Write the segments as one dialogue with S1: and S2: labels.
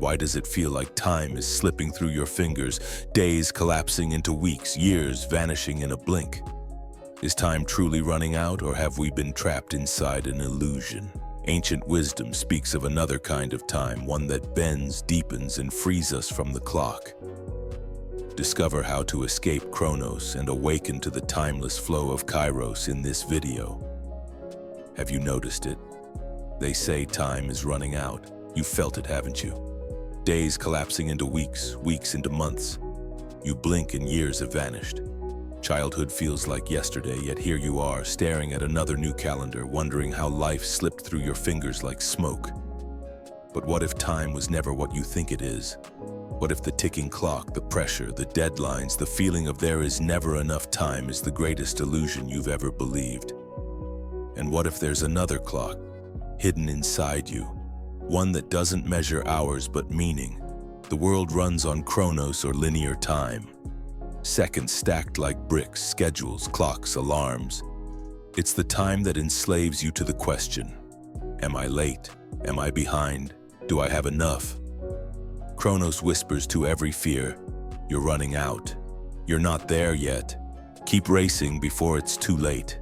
S1: Why does it feel like time is slipping through your fingers, days collapsing into weeks, years vanishing in a blink? Is time truly running out, or have we been trapped inside an illusion? Ancient wisdom speaks of another kind of time, one that bends, deepens, and frees us from the clock. Discover how to escape Chronos and awaken to the timeless flow of Kairos in this video. Have you noticed it? They say time is running out. You've felt it, haven't you? Days collapsing into weeks, weeks into months. You blink and years have vanished. Childhood feels like yesterday, yet here you are, staring at another new calendar, wondering how life slipped through your fingers like smoke. But what if time was never what you think it is? What if the ticking clock, the pressure, the deadlines, the feeling of there is never enough time is the greatest illusion you've ever believed? And what if there's another clock, hidden inside you, one that doesn't measure hours but meaning? The world runs on Chronos, or linear time. Seconds stacked like bricks, schedules, clocks, alarms. It's the time that enslaves you to the question, am I late? Am I behind? Do I have enough? Chronos whispers to every fear, you're running out. You're not there yet. Keep racing before it's too late.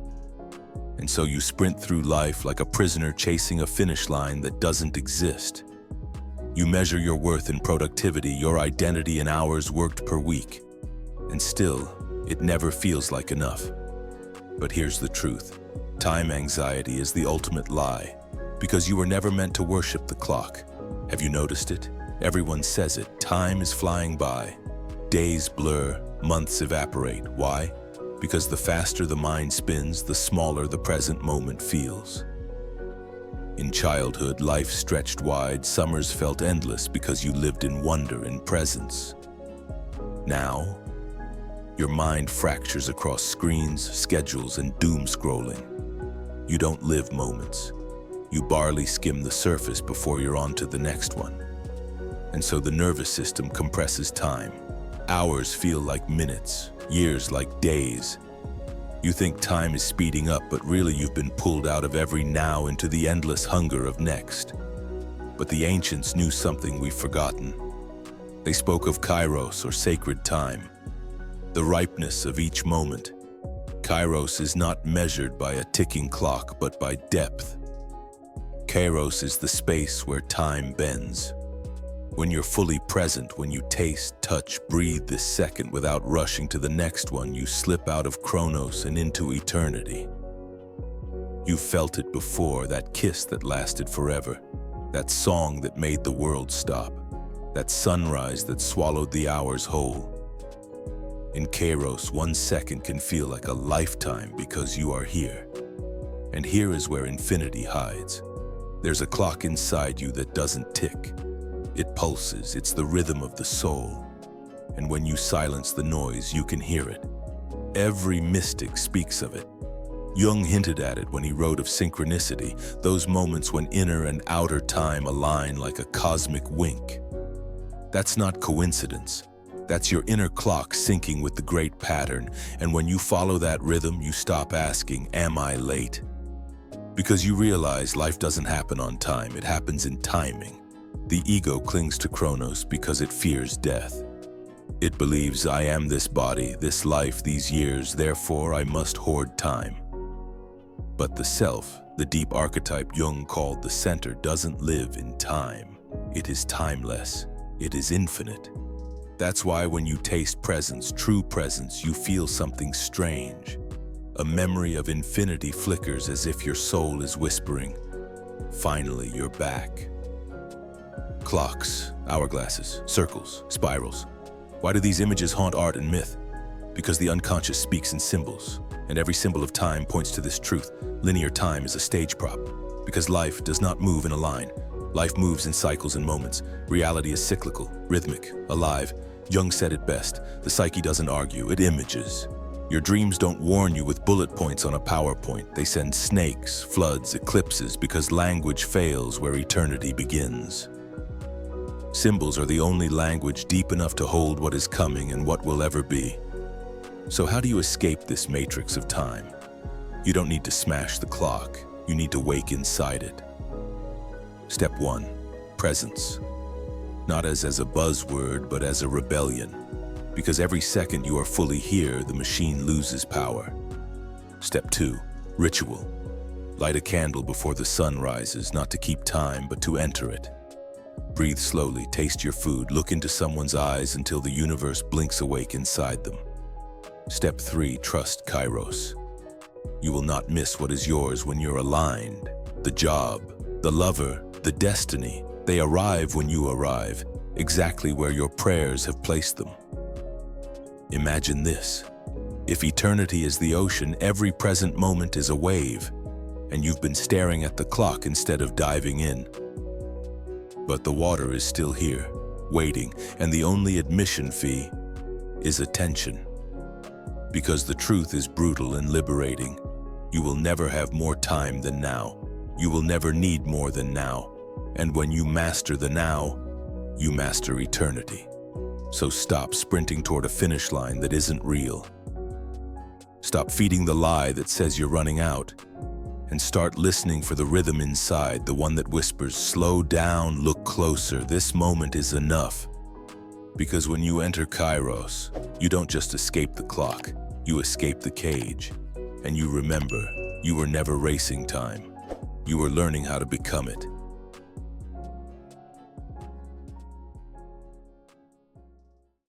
S1: And so you sprint through life like a prisoner chasing a finish line that doesn't exist. You measure your worth in productivity, your identity in hours worked per week. And still, it never feels like enough. But here's the truth. Time anxiety is the ultimate lie, because you were never meant to worship the clock. Have you noticed it? Everyone says it. Time is flying by. Days blur, months evaporate. Why? Because the faster the mind spins, the smaller the present moment feels. In childhood, life stretched wide, summers felt endless because you lived in wonder and presence. Now, your mind fractures across screens, schedules, and doom scrolling. You don't live moments. You barely skim the surface before you're on to the next one. And so the nervous system compresses time. Hours feel like minutes, years like days. You think time is speeding up, but really you've been pulled out of every now into the endless hunger of next. But the ancients knew something we've forgotten. They spoke of Kairos, or sacred time, the ripeness of each moment. Kairos is not measured by a ticking clock, but by depth. Kairos is the space where time bends. When you're fully present, when you taste, touch, breathe this second without rushing to the next one, you slip out of Chronos and into eternity. You felt it before, that kiss that lasted forever, that song that made the world stop, that sunrise that swallowed the hours whole. In Kairos, 1 second can feel like a lifetime because you are here. And here is where infinity hides. There's a clock inside you that doesn't tick. It pulses, it's the rhythm of the soul. And when you silence the noise, you can hear it. Every mystic speaks of it. Jung hinted at it when he wrote of synchronicity, those moments when inner and outer time align like a cosmic wink. That's not coincidence. That's your inner clock syncing with the great pattern, and when you follow that rhythm, you stop asking, am I late? Because you realize life doesn't happen on time, it happens in timing. The ego clings to Chronos because it fears death. It believes, I am this body, this life, these years, therefore I must hoard time. But the self, the deep archetype Jung called the center, doesn't live in time. It is timeless. It is infinite. That's why when you taste presence, true presence, you feel something strange. A memory of infinity flickers as if your soul is whispering, finally you're back. Clocks, hourglasses, circles, spirals. Why do these images haunt art and myth? Because the unconscious speaks in symbols, and every symbol of time points to this truth. Linear time is a stage prop, because life does not move in a line. Life moves in cycles and moments. Reality is cyclical, rhythmic, alive. Jung said it best, the psyche doesn't argue, it images. Your dreams don't warn you with bullet points on a PowerPoint. They send snakes, floods, eclipses, because language fails where eternity begins. Symbols are the only language deep enough to hold what is coming and what will ever be. So how do you escape this matrix of time? You don't need to smash the clock. You need to wake inside it. Step 1. Presence. not as a buzzword, but as a rebellion. Because every second you are fully here, the machine loses power. Step 2. Ritual. Light a candle before the sun rises, not to keep time, but to enter it. Breathe slowly, taste your food, look into someone's eyes until the universe blinks awake inside them. Step 3. Trust Kairos. You will not miss what is yours when you're aligned. The job, the lover, the destiny, they arrive when you arrive, exactly where your prayers have placed them. Imagine this. If eternity is the ocean, every present moment is a wave, and you've been staring at the clock instead of diving in. But the water is still here, waiting, and the only admission fee is attention. Because the truth is brutal and liberating. You will never have more time than now. You will never need more than now. And when you master the now, you master eternity. So stop sprinting toward a finish line that isn't real. Stop feeding the lie that says you're running out. And start listening for the rhythm inside, the one that whispers, slow down, look closer, this moment is enough. Because when you enter Kairos, you don't just escape the clock, you escape the cage. And you remember, you were never racing time. You were learning how to become it.